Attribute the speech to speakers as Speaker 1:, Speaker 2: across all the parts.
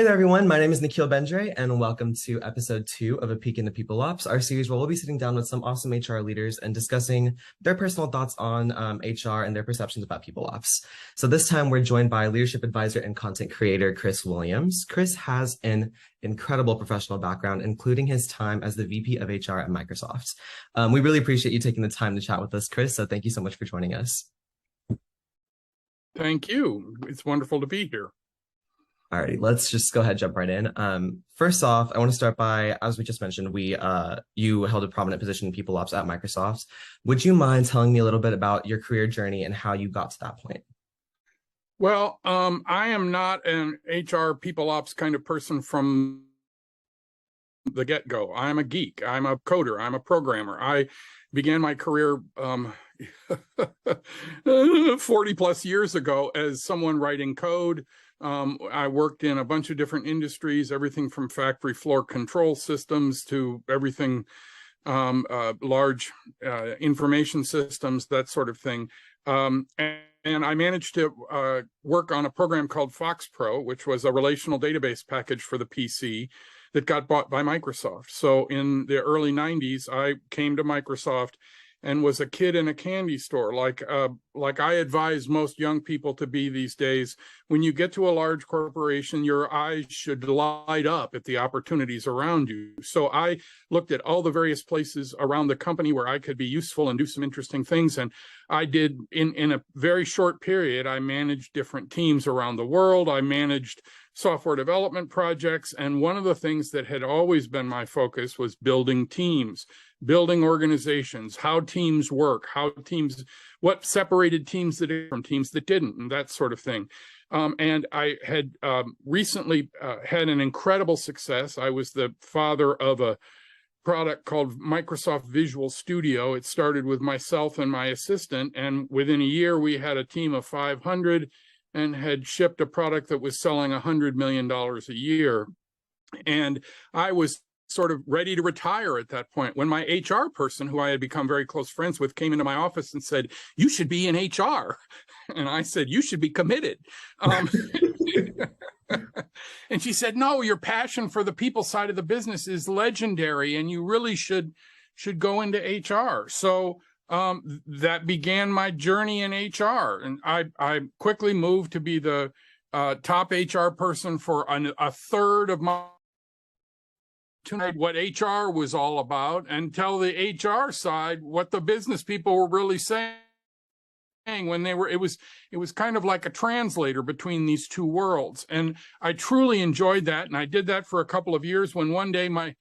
Speaker 1: Hey there, everyone. My name is Nikhil Bendre, and welcome to episode 2 of A Peek into People Ops, our series where we'll be sitting down with some awesome HR leaders and discussing their personal thoughts on HR and their perceptions about people ops. So this time we're joined by leadership advisor and content creator, Chris Williams. Chris has an incredible professional background, including his time as the VP of HR at Microsoft. We really appreciate you taking the time to chat with us, Chris, so thank you so much for joining us.
Speaker 2: Thank you. It's wonderful to be here.
Speaker 1: Alrighty, let's just go ahead and jump right in. First off, I want to start by, as we just mentioned, you held a prominent position in People Ops at Microsoft. Would you mind telling me a little bit about your career journey and how you got to that point?
Speaker 2: Well, I am not an HR People Ops kind of person from the get-go. I'm a geek. I'm a coder. I'm a programmer. I began my career 40 plus years ago as someone writing code. I worked in a bunch of different industries, everything from factory floor control systems to everything, large information systems, that sort of thing. And I managed to work on a program called FoxPro, which was a relational database package for the PC that got bought by Microsoft. So in the early 90s, I came to Microsoft and was a kid in a candy store, like I advise most young people to be these days. When you get to a large corporation, your eyes should light up at the opportunities around you. So I looked at all the various places around the company where I could be useful and do some interesting things. And I did, in a very short period, I managed different teams around the world. I managed software development projects. And one of the things that had always been my focus was building teams, building organizations, how teams work, what separated teams that did from teams that didn't, and that sort of thing. And I had recently had an incredible success. I was the father of a product called Microsoft Visual Studio. It started with myself and my assistant, and within a year we had a team of 500 and had shipped a product that was selling $100 million a year. And I was sort of ready to retire at that point when my HR person, who I had become very close friends with, came into my office and said, "You should be in HR." And I said, "You should be committed." And she said, "No, your passion for the people side of the business is legendary, and you really should go into HR." So that began my journey in HR. And I quickly moved to be the top HR person for a third of my what HR was all about, and tell the HR side what the business people were really saying when they were, it was kind of like a translator between these two worlds. And I truly enjoyed that. And I did that for a couple of years when one day my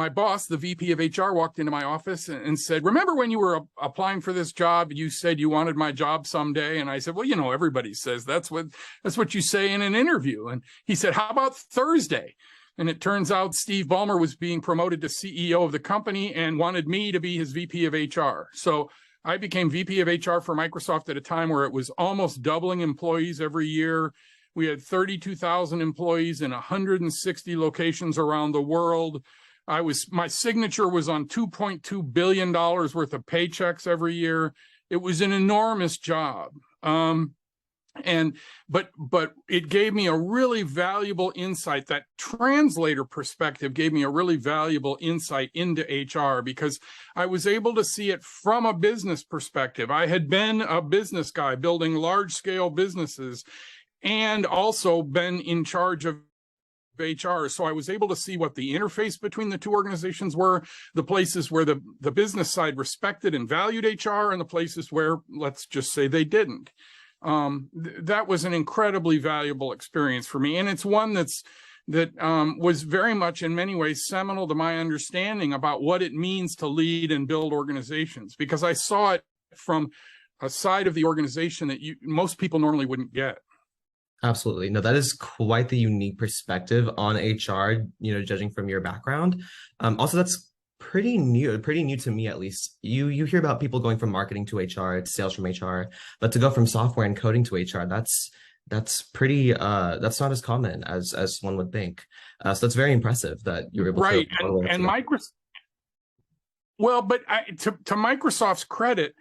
Speaker 2: boss, the VP of HR, walked into my office and said, "Remember when you were applying for this job, you said you wanted my job someday?" And I said, "Well, everybody says that's what you say in an interview." And he said, "How about Thursday?" And it turns out Steve Ballmer was being promoted to CEO of the company and wanted me to be his VP of HR. So I became VP of HR for Microsoft at a time where it was almost doubling employees every year. We had 32,000 employees in 160 locations around the world. My signature was on $2.2 billion worth of paychecks every year. It was an enormous job. But it gave me a really valuable insight. That translator perspective gave me a really valuable insight into HR, because I was able to see it from a business perspective. I had been a business guy building large scale businesses and also been in charge of HR. So I was able to see what the interface between the two organizations were, the places where the business side respected and valued HR, and the places where, let's just say, they didn't. That was an incredibly valuable experience for me. And it's one that was very much, in many ways, seminal to my understanding about what it means to lead and build organizations, because I saw it from a side of the organization that most people normally wouldn't get.
Speaker 1: Absolutely. No, that is quite the unique perspective on HR, judging from your background. Also, that's pretty new to me, at least. You hear about people going from marketing to HR, to sales from HR, but to go from software and coding to HR, that's pretty that's not as common as one would think. So that's very impressive that you were able
Speaker 2: to.
Speaker 1: Right.
Speaker 2: And Microsoft, well, but to Microsoft's credit,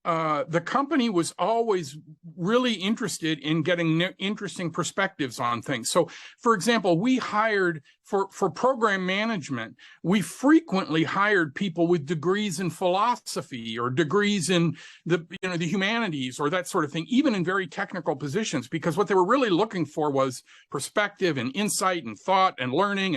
Speaker 2: the company was always really interested in getting interesting perspectives on things. So, for example, we hired for program management, we frequently hired people with degrees in philosophy or degrees in the humanities or that sort of thing, even in very technical positions, because what they were really looking for was perspective and insight and thought and learning.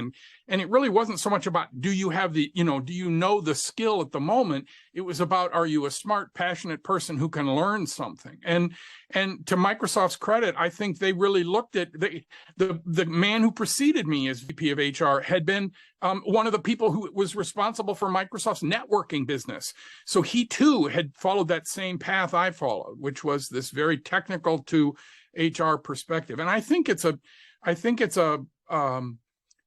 Speaker 2: And it really wasn't so much about, do you have the, do you know the skill at the moment? It was about, are you a smart, passionate person who can learn something? And to Microsoft's credit, I think they really looked at the man who preceded me as VP of HR had been one of the people who was responsible for Microsoft's networking business. So he too had followed that same path I followed, which was this very technical to HR perspective. And I think it's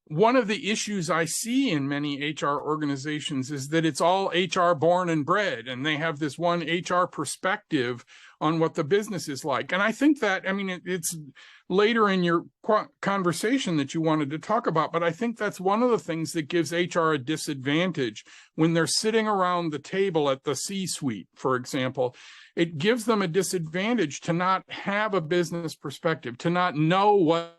Speaker 2: one of the issues I see in many HR organizations is that it's all HR born and bred, and they have this one HR perspective on what the business is like. And I think that, it's later in your conversation that you wanted to talk about, but I think that's one of the things that gives HR a disadvantage when they're sitting around the table at the C-suite, for example. It gives them a disadvantage to not have a business perspective, to not know what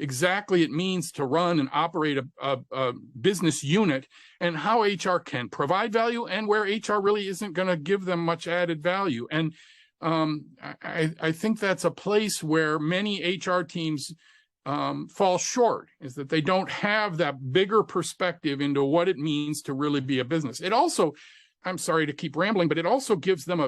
Speaker 2: exactly it means to run and operate a business unit, and how HR can provide value and where HR really isn't going to give them much added value. And I think that's a place where many HR teams fall short, is that they don't have that bigger perspective into what it means to really be a business. It also, I'm sorry to keep rambling, but it also gives them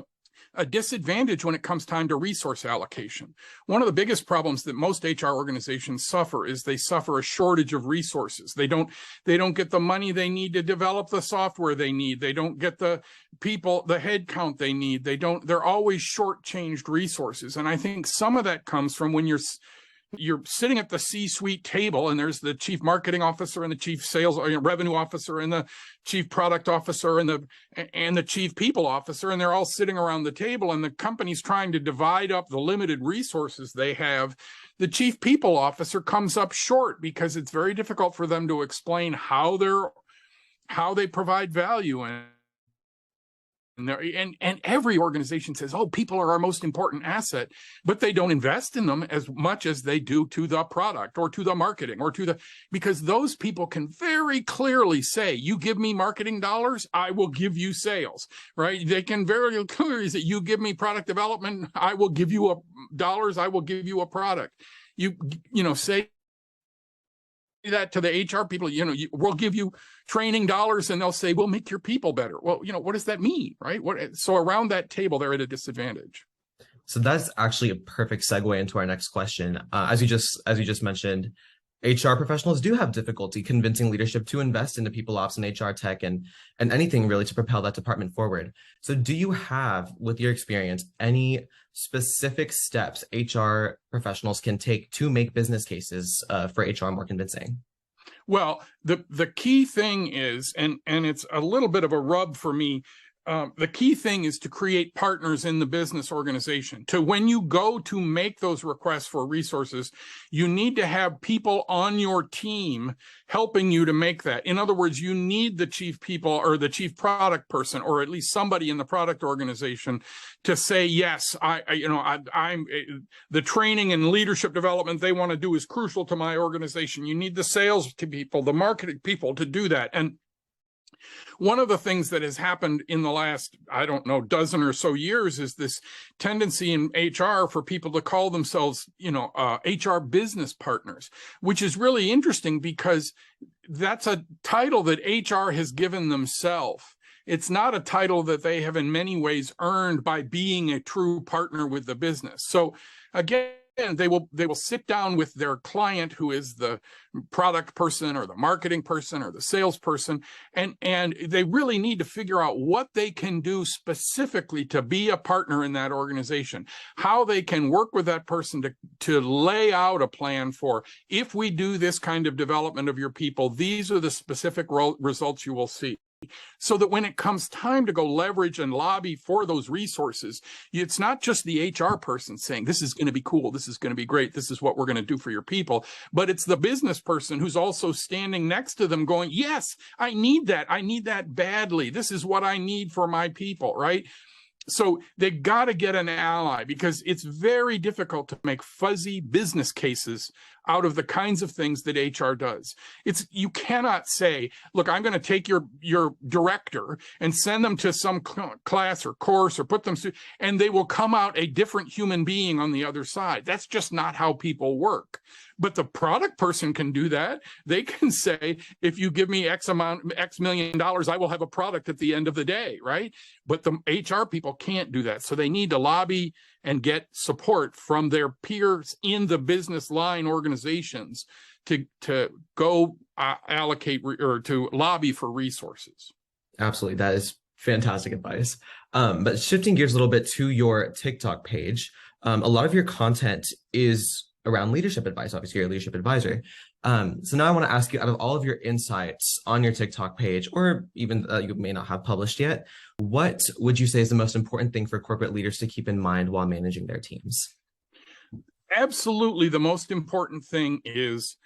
Speaker 2: a disadvantage when it comes time to resource allocation. One of the biggest problems that most HR organizations suffer is they suffer a shortage of resources. They don't get the money they need to develop the software they need. They don't get the people, the head count they need. They're always shortchanged resources. And I think some of that comes from when you're sitting at the C-suite table, and there's the chief marketing officer and the chief sales or revenue officer and the chief product officer and the chief people officer, and they're all sitting around the table, and the company's trying to divide up the limited resources they have. The chief people officer comes up short because it's very difficult for them to explain how they provide value. And every organization says, oh, people are our most important asset, but they don't invest in them as much as they do to the product or to the marketing or because those people can very clearly say, you give me marketing dollars, I will give you sales, right? They can very clearly say, you give me product development, I will give you dollars, I will give you a product. Say that to the HR people, we'll give you training dollars, and they'll say, we'll make your people better. Well, what does that mean, right? So around that table, they're at a disadvantage.
Speaker 1: So that's actually a perfect segue into our next question. As you just mentioned, HR professionals do have difficulty convincing leadership to invest into people ops and HR tech and anything really to propel that department forward. So do you have, with your experience, any specific steps HR professionals can take to make business cases for HR more convincing?
Speaker 2: Well, the key thing is, and it's a little bit of a rub for me, the key thing is to create partners in the business organization. When you go to make those requests for resources, you need to have people on your team helping you to make that. In other words, you need the chief people or the chief product person, or at least somebody in the product organization, to say, yes, I'm the training and leadership development they want to do is crucial to my organization. You need the sales people, the marketing people to do that. And one of the things that has happened in the last, dozen or so years is this tendency in HR for people to call themselves, HR business partners, which is really interesting because that's a title that HR has given themselves. It's not a title that they have in many ways earned by being a true partner with the business. So again, they will sit down with their client, who is the product person or the marketing person or the salesperson, and they really need to figure out what they can do specifically to be a partner in that organization, how they can work with that person to lay out a plan for, if we do this kind of development of your people, these are the specific results you will see. So that when it comes time to go leverage and lobby for those resources, it's not just the HR person saying, this is going to be cool, this is going to be great, this is what we're going to do for your people, but it's the business person who's also standing next to them going, yes, I need that badly, this is what I need for my people, right? So they got to get an ally, because it's very difficult to make fuzzy business cases out of the kinds of things that HR does. You cannot say, look, I'm going to take your director and send them to some class or course or put them through, and they will come out a different human being on the other side. That's just not how people work. But the product person can do that. They can say, if you give me X million dollars, I will have a product at the end of the day, right? But the HR people can't do that. So they need to lobby and get support from their peers in the business line organizations to go allocate or to lobby for resources.
Speaker 1: Absolutely. That is fantastic advice. But shifting gears a little bit to your TikTok page, a lot of your content is around leadership advice. Obviously, you're a leadership advisor. So now I want to ask you, out of all of your insights on your TikTok page, or even you may not have published yet, what would you say is the most important thing for corporate leaders to keep in mind while managing their teams?
Speaker 2: Absolutely. The most important thing is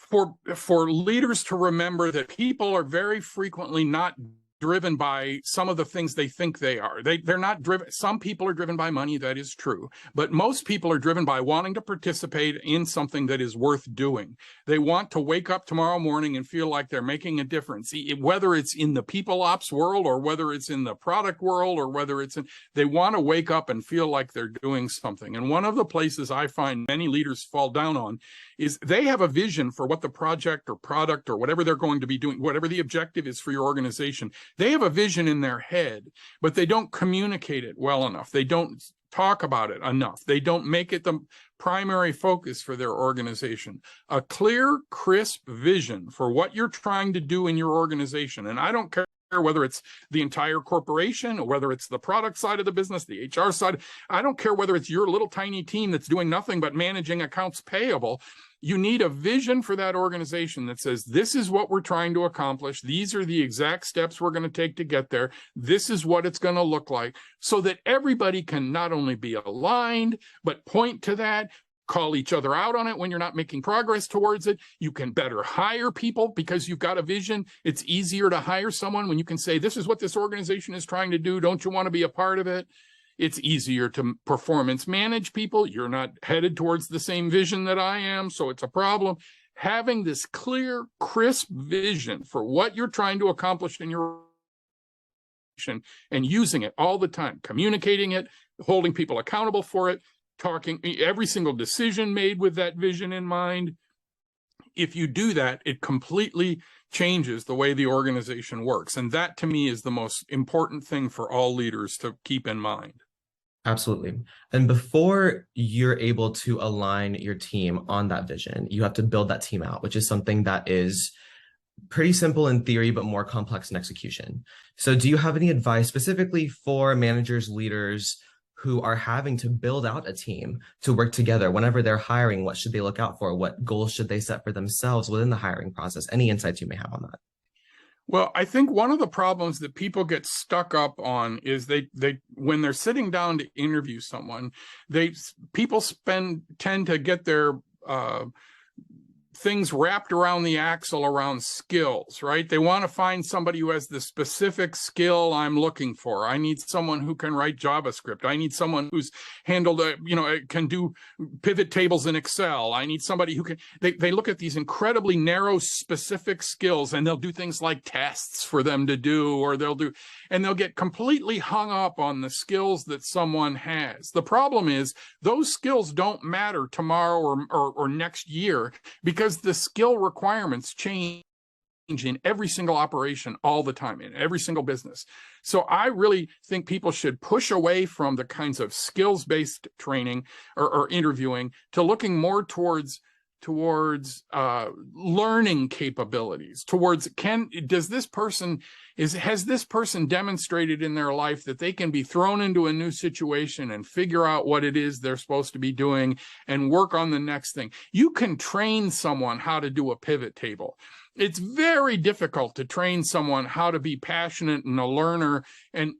Speaker 2: for leaders to remember that people are very frequently not driven by some of the things they think they are. They're not driven. Some people are driven by money. That is true. But most people are driven by wanting to participate in something that is worth doing. They want to wake up tomorrow morning and feel like they're making a difference, whether it's in the people ops world or whether it's in the product world or whether it's in, they want to wake up and feel like they're doing something. And one of the places I find many leaders fall down on is they have a vision for what the project or product or whatever they're going to be doing, whatever the objective is for your organization. They have a vision in their head, but they don't communicate it well enough. They don't talk about it enough. They don't make it the primary focus for their organization. A clear, crisp vision for what you're trying to do in your organization. And I don't care whether it's the entire corporation or whether it's the product side of the business, the HR side. I don't care whether it's your little tiny team that's doing nothing but managing accounts payable. You need a vision for that organization that says, this is what we're trying to accomplish. These are the exact steps we're going to take to get there. This is what it's going to look like, so that everybody can not only be aligned, but point to that, call each other out on it when you're not making progress towards it. You can better hire people because you've got a vision. It's easier to hire someone when you can say, this is what this organization is trying to do. Don't you want to be a part of it? It's easier to performance manage people. You're not headed towards the same vision that I am, so it's a problem. Having this clear, crisp vision for what you're trying to accomplish in your organization and using it all the time, communicating it, holding people accountable for it, talking, every single decision made with that vision in mind. If you do that, it completely changes the way the organization works. And that, to me, is the most important thing for all leaders to keep in mind.
Speaker 1: Absolutely. And before you're able to align your team on that vision, you have to build that team out, which is something that is pretty simple in theory, but more complex in execution. So do you have any advice specifically for managers, leaders who are having to build out a team to work together whenever they're hiring? What should they look out for? What goals should they set for themselves within the hiring process? Any insights you may have on that?
Speaker 2: Well, I think one of the problems that people get stuck up on is they when they're sitting down to interview someone, people tend to get their things wrapped around the axle around skills, right? They want to find somebody who has the specific skill I'm looking for. I need someone who can write JavaScript. I need someone who's handled, can do pivot tables in Excel. I need somebody who can, they look at these incredibly narrow, specific skills, and they'll do things like tests for them to do, and they'll get completely hung up on the skills that someone has. The problem is those skills don't matter tomorrow or next year, because the skill requirements change in every single operation all the time, in every single business. So I really think people should push away from the kinds of skills-based training or interviewing to looking more towards learning capabilities, has this person demonstrated in their life that they can be thrown into a new situation and figure out what it is they're supposed to be doing and work on the next thing. You can train someone how to do a pivot table. It's very difficult to train someone how to be passionate and a learner and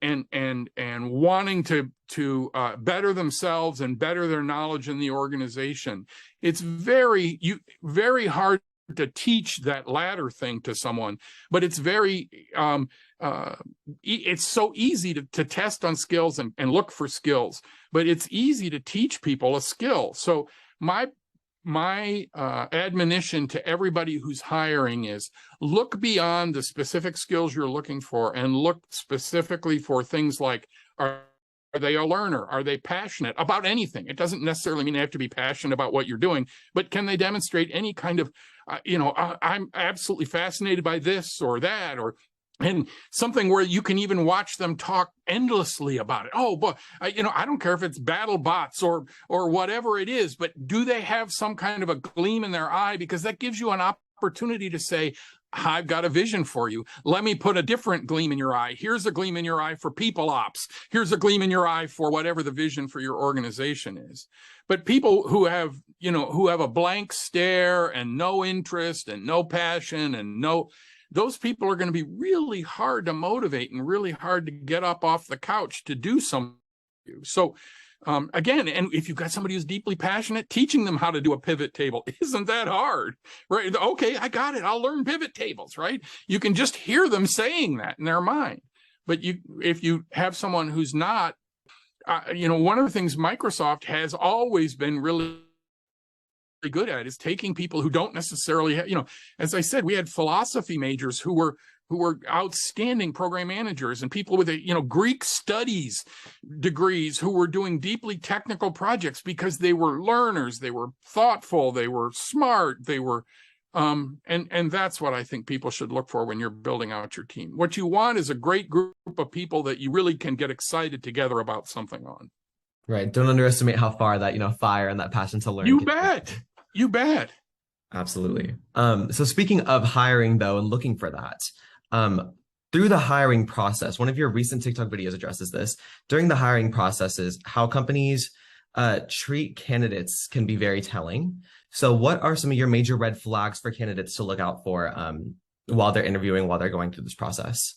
Speaker 2: wanting to better themselves and better their knowledge in the organization. It's very hard to teach that latter thing to someone, but it's very it's so easy to test on skills and look for skills, but it's easy to teach people a skill. So my admonition to everybody who's hiring is look beyond the specific skills you're looking for and look specifically for things like, are they a learner? Are they passionate about anything? It doesn't necessarily mean they have to be passionate about what you're doing, but can they demonstrate any kind of, I'm absolutely fascinated by this or that, and something where you can even watch them talk endlessly about it. Oh, but I don't care if it's battle bots or whatever it is, but do they have some kind of a gleam in their eye? Because that gives you an opportunity to say, I've got a vision for you. Let me put a different gleam in your eye. Here's a gleam in your eye for people ops. Here's a gleam in your eye for whatever the vision for your organization is. But people who have a blank stare and no interest and no passion and those people are going to be really hard to motivate and really hard to get up off the couch to do something. So again, and if you've got somebody who's deeply passionate, teaching them how to do a pivot table isn't that hard, right? Okay, I got it. I'll learn pivot tables, right? You can just hear them saying that in their mind. But if you have someone who's not, one of the things Microsoft has always been really good at is taking people who don't necessarily have, as I said, we had philosophy majors who were outstanding program managers and people with Greek studies degrees who were doing deeply technical projects because they were learners, they were thoughtful, they were smart, they were and that's what I think people should look for when you're building out your team. What you want is a great group of people that you really can get excited together about something on.
Speaker 1: Right. Don't underestimate how far that, fire and that passion to learn.
Speaker 2: You bet.
Speaker 1: Absolutely. So speaking of hiring though, and looking for that, through the hiring process, one of your recent TikTok videos addresses this. During the hiring processes, how companies treat candidates can be very telling. So what are some of your major red flags for candidates to look out for while they're interviewing, while they're going through this process?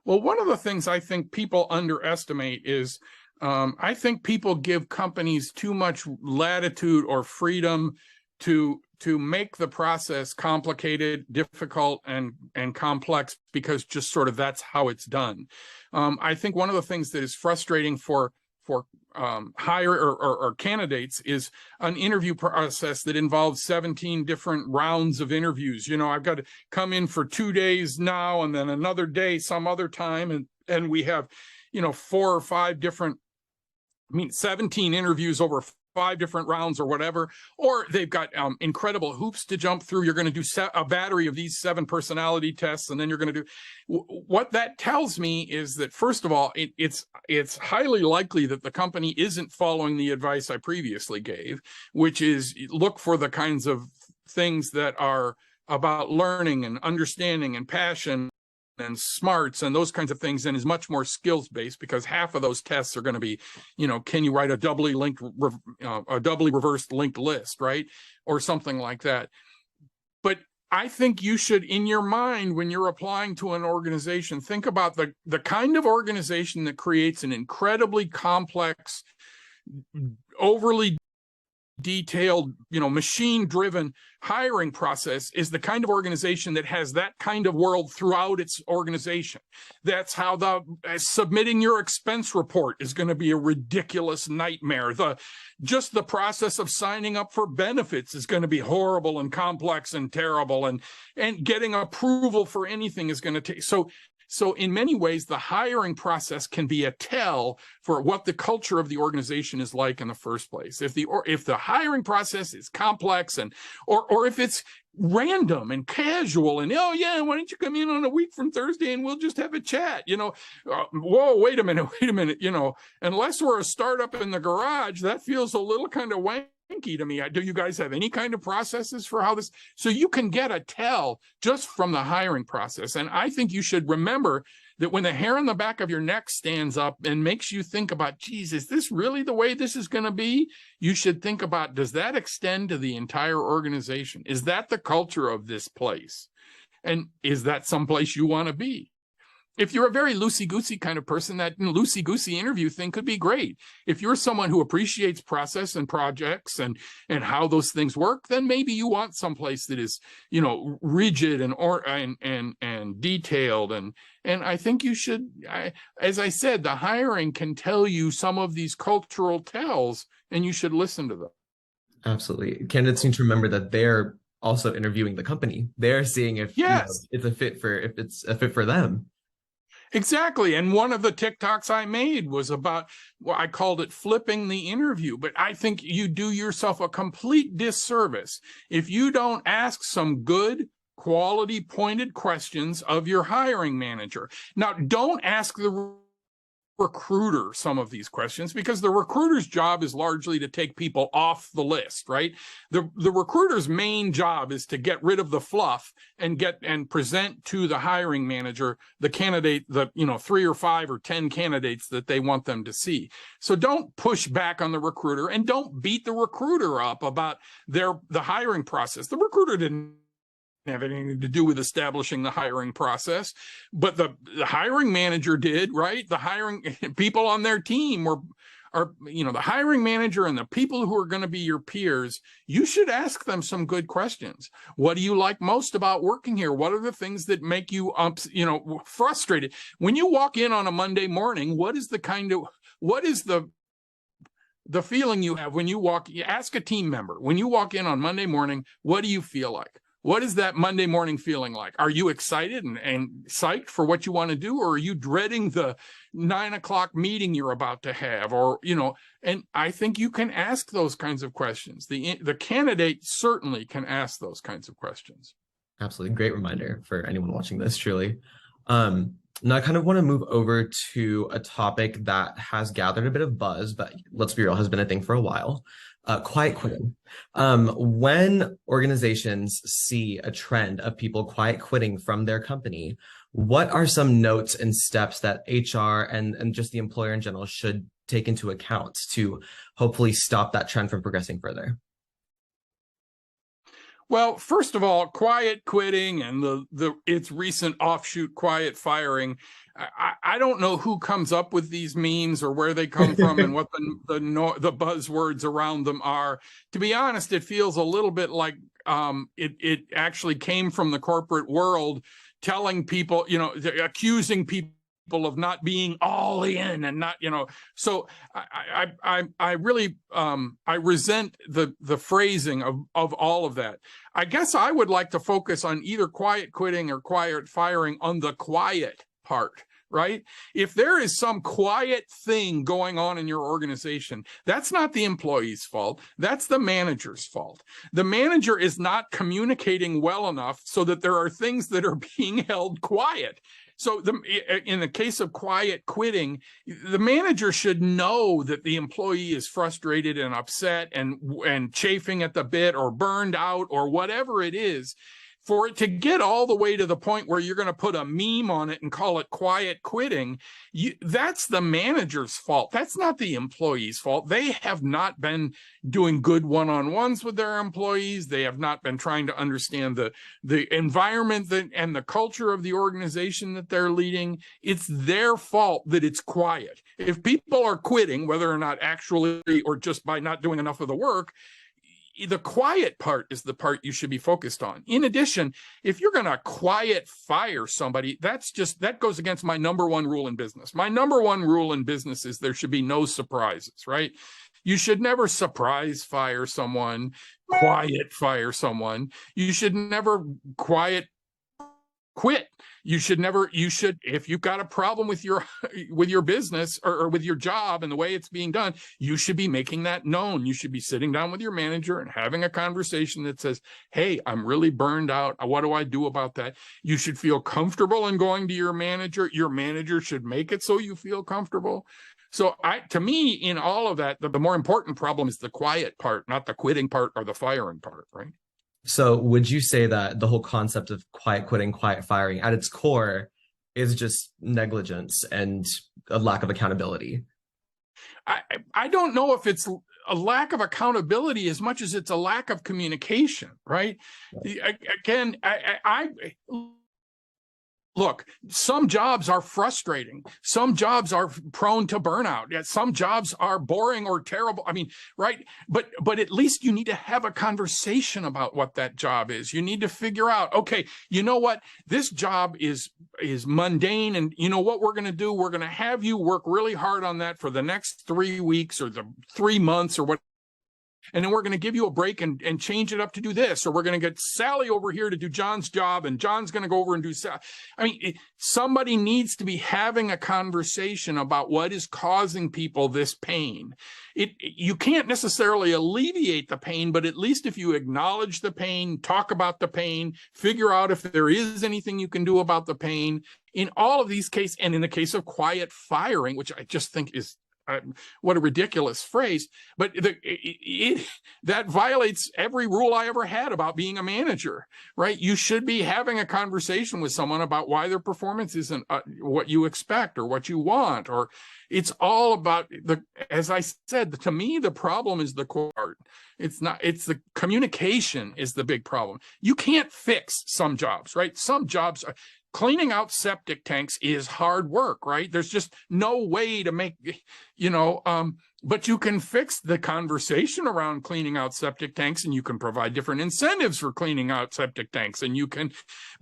Speaker 2: Well, one of the things I think people underestimate is I think people give companies too much latitude or freedom to make the process complicated, difficult, and complex because just sort of that's how it's done. I think one of the things that is frustrating for hire or candidates is an interview process that involves 17 different rounds of interviews. I've got to come in for 2 days now and then another day some other time, and we have 4 or 5 different 17 interviews over 5 different rounds or whatever, or they've got incredible hoops to jump through. You're going to do a battery of these 7 personality tests, and then you're going to do what that tells me is that, first of all, it's highly likely that the company isn't following the advice I previously gave, which is look for the kinds of things that are about learning and understanding and passion and smarts and those kinds of things, and is much more skills based, because half of those tests are going to be, can you write a doubly reversed linked list, right? Or something like that. But I think you should, in your mind, when you're applying to an organization, think about the kind of organization that creates an incredibly complex, overly detailed, machine-driven hiring process is the kind of organization that has that kind of world throughout its organization. That's how submitting your expense report is going to be a ridiculous nightmare. Just the process of signing up for benefits is going to be horrible and complex and terrible, and getting approval for anything is going to take. So in many ways, the hiring process can be a tell for what the culture of the organization is like in the first place. If the hiring process is complex or if it's random and casual and, oh yeah, why don't you come in on a week from Thursday and we'll just have a chat, whoa, wait a minute, unless we're a startup in the garage, that feels a little kind of wanky to me. Do you guys have any kind of processes for how this? So you can get a tell just from the hiring process. And I think you should remember that when the hair on the back of your neck stands up and makes you think about, geez, is this really the way this is going to be? You should think about, does that extend to the entire organization? Is that the culture of this place? And is that someplace you want to be? If you're a very loosey-goosey kind of person, that loosey-goosey interview thing could be great. If you're someone who appreciates process and projects and how those things work, then maybe you want someplace that is, rigid and detailed. And I think you should, as I said, the hiring can tell you some of these cultural tells, and you should listen to them.
Speaker 1: Absolutely. Candidates need to remember that they're also interviewing the company. They're seeing if
Speaker 2: Yes.
Speaker 1: it's a fit for them.
Speaker 2: Exactly. And one of the TikToks I made was about, well, I called it flipping the interview, but I think you do yourself a complete disservice if you don't ask some good, quality, pointed questions of your hiring manager. Now, don't ask the recruiter some of these questions, because the recruiter's job is largely to take people off the list, right? The recruiter's main job is to get rid of the fluff and present to the hiring manager the candidate, 3 or 5 or 10 candidates that they want them to see. So don't push back on the recruiter, and don't beat the recruiter up about the hiring process. The recruiter didn't have anything to do with establishing the hiring process, but the hiring manager did, right? The hiring people on their team are the hiring manager and the people who are going to be your peers. You should ask them some good questions. What do you like most about working here? What are the things that make you frustrated when you walk in on a Monday morning? What is the feeling you have when you ask a team member, when you walk in on Monday morning, what do you feel like? What is that Monday morning feeling like? Are you excited and psyched for what you want to do? Or are you dreading the 9 o'clock meeting you're about to have? And I think you can ask those kinds of questions. The candidate certainly can ask those kinds of questions.
Speaker 1: Absolutely. Great reminder for anyone watching this, truly. Now I kind of want to move over to a topic that has gathered a bit of buzz, but let's be real, has been a thing for a while. Quiet quitting. When organizations see a trend of people quiet quitting from their company, what are some notes and steps that HR and just the employer in general should take into account to hopefully stop that trend from progressing further?
Speaker 2: Well, first of all, quiet quitting and its recent offshoot quiet firing. I don't know who comes up with these memes or where they come from and what the buzzwords around them are. To be honest, it feels a little bit like it actually came from the corporate world, telling people, accusing people of not being all in and not, so I really I resent the phrasing of all of that. I guess I would like to focus on either quiet quitting or quiet firing on the quiet part, right? If there is some quiet thing going on in your organization, that's not the employee's fault. That's the manager's fault. The manager is not communicating well enough so that there are things that are being held quiet. So in the case of quiet quitting, the manager should know that the employee is frustrated and upset and chafing at the bit or burned out or whatever it is. For it to get all the way to the point where you're going to put a meme on it and call it quiet quitting, that's the manager's fault. That's not the employee's fault. They have not been doing good one-on-ones with their employees. They have not been trying to understand the environment and the culture of the organization that they're leading. It's their fault that it's quiet. If people are quitting, whether or not actually or just by not doing enough of the work, the quiet part is the part you should be focused on. In addition, if you're going to quiet fire somebody, that goes against my number one rule in business. My number one rule in business is there should be no surprises, right? You should never surprise fire someone, quiet fire someone. You should never quiet quit. If you've got a problem with your business or with your job and the way it's being done, you should be making that known. You should be sitting down with your manager and having a conversation that says, hey, I'm really burned out. What do I do about that? You should feel comfortable in going to your manager. Your manager should make it so you feel comfortable. So to me, in all of that, the more important problem is the quiet part, not the quitting part or the firing part, right?
Speaker 1: So would you say that the whole concept of quiet quitting, quiet firing at its core is just negligence and a lack of accountability?
Speaker 2: I don't know if it's a lack of accountability as much as it's a lack of communication, right? Again, look, some jobs are frustrating. Some jobs are prone to burnout. Yet some jobs are boring or terrible. I mean, right? But at least you need to have a conversation about what that job is. You need to figure out, okay, you know what? This job is mundane, and you know what we're going to do? We're going to have you work really hard on that for the next 3 weeks or the 3 months or what. And then we're going to give you a break and change it up to do this, or we're going to get Sally over here to do John's job, and John's going to go over and do Sally. I mean, somebody needs to be having a conversation about what is causing people this pain. You can't necessarily alleviate the pain, but at least if you acknowledge the pain, talk about the pain, figure out if there is anything you can do about the pain. In all of these cases, and in the case of quiet firing, which I just think is what a ridiculous phrase, but that violates every rule I ever had about being a manager, right? You should be having a conversation with someone about why their performance isn't what you expect or what you want, or it's all about as I said, to me, the problem is the part. It's the communication is the big problem. You can't fix some jobs, right? Some jobs are, cleaning out septic tanks is hard work, right? There's just no way to make, but you can fix the conversation around cleaning out septic tanks, and you can provide different incentives for cleaning out septic tanks, and you can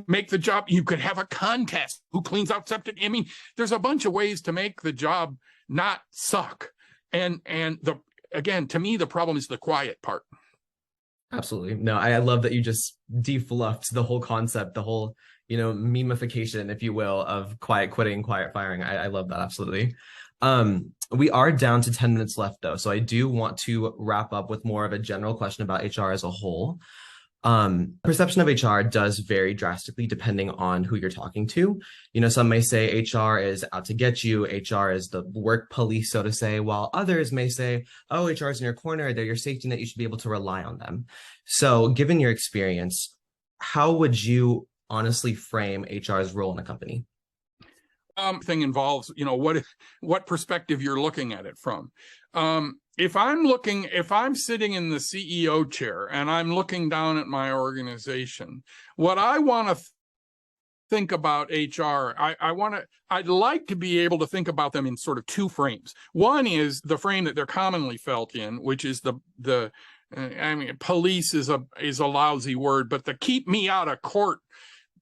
Speaker 2: make the job, you could have a contest who cleans out septic. I mean, there's a bunch of ways to make the job not suck. And again, to me, the problem is the quiet part.
Speaker 1: Absolutely. No, I love that you just defluffed the whole concept, the whole memification, if you will, of quiet quitting, quiet firing. I love that. Absolutely. We are down to 10 minutes left though. So I do want to wrap up with more of a general question about HR as a whole. Perception of HR does vary drastically depending on who you're talking to. Some may say HR is out to get you. HR is the work police, so to say, while others may say, oh, HR is in your corner. They're your safety net. You should be able to rely on them. So given your experience, how would you honestly frame HR's role in a company?
Speaker 2: Thing involves, what perspective you're looking at it from. If I'm sitting in the CEO chair and I'm looking down at my organization, what I want to think about HR, I'd like to be able to think about them in sort of two frames. One is the frame that they're commonly felt in, which is police is a lousy word, but the keep me out of court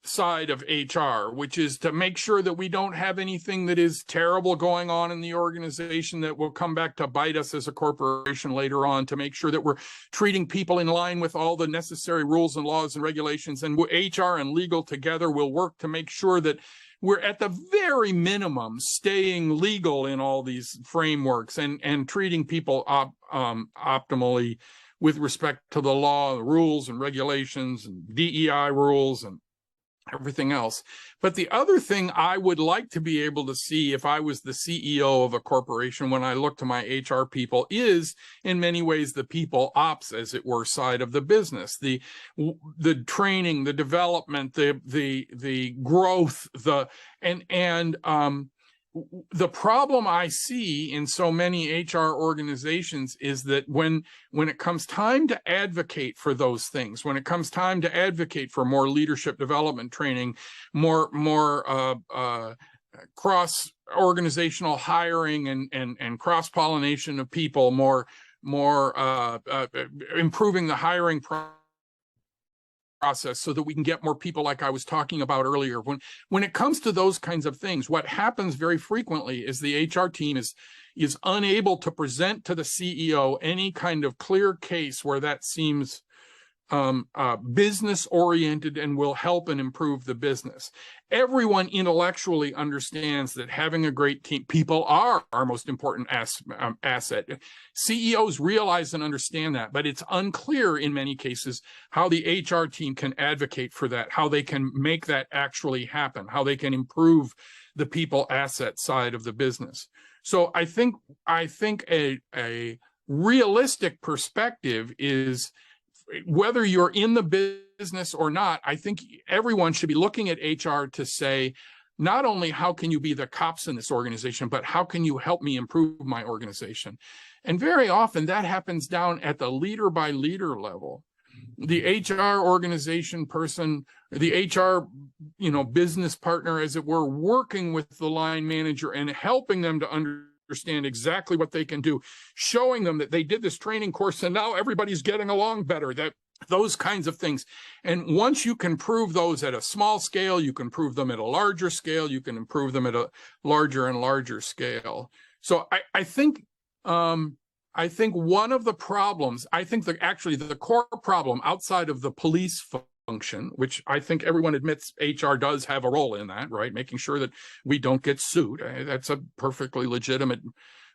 Speaker 2: side of HR, which is to make sure that we don't have anything that is terrible going on in the organization that will come back to bite us as a corporation later on, to make sure that we're treating people in line with all the necessary rules and laws and regulations, and HR and legal together will work to make sure that we're at the very minimum staying legal in all these frameworks and treating people optimally with respect to the law, the rules and regulations and DEI rules and everything else. But the other thing I would like to be able to see if I was the CEO of a corporation when I look to my HR people is in many ways the people ops, as it were, side of the business, the training, the development, the growth, the problem I see in so many HR organizations is that when it comes time to advocate for those things, when it comes time to advocate for more leadership development training, more cross-organizational hiring and cross-pollination of people, more improving the hiring process so that we can get more people like I was talking about earlier. When it comes to those kinds of things, what happens very frequently is the HR team is unable to present to the CEO any kind of clear case where that seems business oriented and will help and improve the business. Everyone intellectually understands that having a great team, people are our most important asset. CEOs realize and understand that, but it's unclear in many cases how the HR team can advocate for that, how they can make that actually happen, how they can improve the people asset side of the business. So I think a realistic perspective is, whether you're in the business or not, I think everyone should be looking at HR to say, not only how can you be the cops in this organization, but how can you help me improve my organization? And very often that happens down at the leader by leader level. the HR organization person, the HR, business partner, as it were, working with the line manager and helping them to understand exactly what they can do, showing them that they did this training course and now everybody's getting along better, that those kinds of things. And once you can prove those at a small scale, you can prove them at a larger scale, you can improve them at a larger and larger scale. So I think one of the problems, the core problem outside of the police function, which I think everyone admits HR does have a role in that, right? Making sure that we don't get sued. That's a perfectly legitimate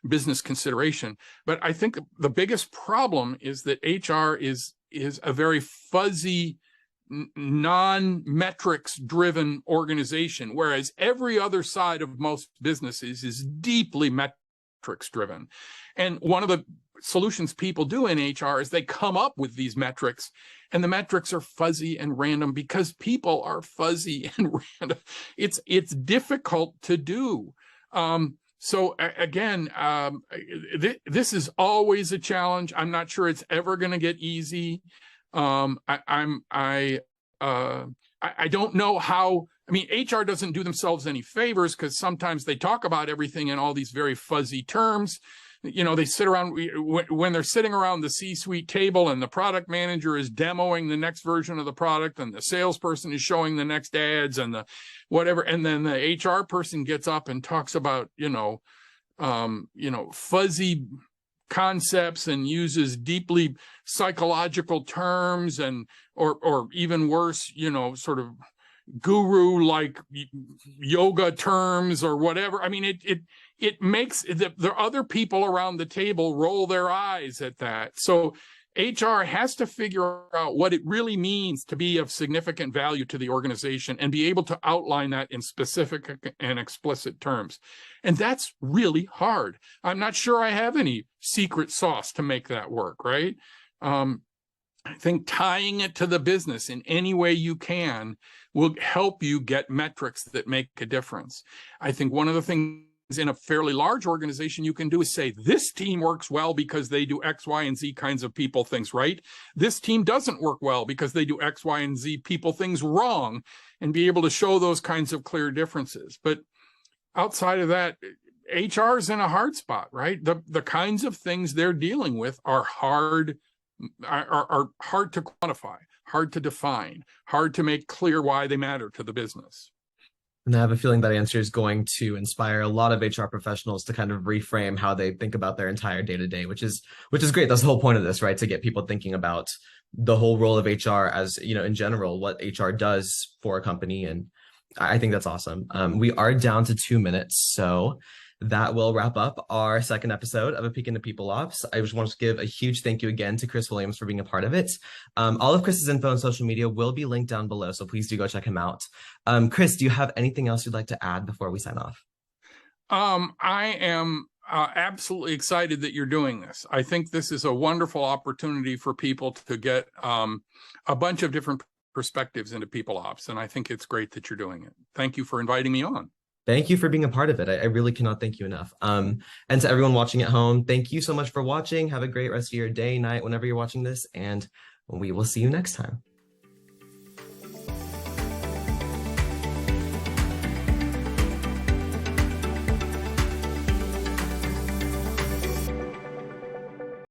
Speaker 2: business consideration. But I think the biggest problem is that HR is a very fuzzy, non-metrics driven organization, whereas every other side of most businesses is deeply metrics driven. And one of the solutions people do in HR is they come up with these metrics, and the metrics are fuzzy and random because people are fuzzy and random. It's difficult to do. So again, this is always a challenge. I'm not sure it's ever going to get easy. I don't know how. I mean, HR doesn't do themselves any favors because sometimes they talk about everything in all these very fuzzy terms. They sit around, when they're sitting around the C-suite table and the product manager is demoing the next version of the product and the salesperson is showing the next ads and the whatever. And then the HR person gets up and talks about, fuzzy concepts and uses deeply psychological terms or even worse, sort of guru like yoga terms or whatever. I mean, it makes the other people around the table roll their eyes at that. So HR has to figure out what it really means to be of significant value to the organization and be able to outline that in specific and explicit terms. And that's really hard. I'm not sure I have any secret sauce to make that work, right? I think tying it to the business in any way you can will help you get metrics that make a difference. I think one of the things in a fairly large organization you can do is say, this team works well because they do X, Y, and Z kinds of people things right. This team doesn't work well because they do X, Y, and Z people things wrong, and be able to show those kinds of clear differences. But outside of that, HR is in a hard spot, right? The kinds of things they're dealing with are hard to quantify, hard to define, hard to make clear why they matter to the business.
Speaker 1: And I have a feeling that answer is going to inspire a lot of HR professionals to kind of reframe how they think about their entire day-to-day, which is great. That's the whole point of this, right? To get people thinking about the whole role of HR as, in general, what HR does for a company. And I think that's awesome. We are down to 2 minutes, so that will wrap up our second episode of A Peek into People Ops. I just want to give a huge thank you again to Chris Williams for being a part of it. All of Chris's info and social media will be linked down below, so please do go check him out. Chris, do you have anything else you'd like to add before we sign off?
Speaker 2: I am absolutely excited that you're doing this. I think this is a wonderful opportunity for people to get a bunch of different perspectives into people ops, and I think it's great that you're doing it. Thank you for inviting me on.
Speaker 1: Thank you for being a part of it. I really cannot thank you enough. And to everyone watching at home, thank you so much for watching. Have a great rest of your day, night, whenever you're watching this, and we will see you next time.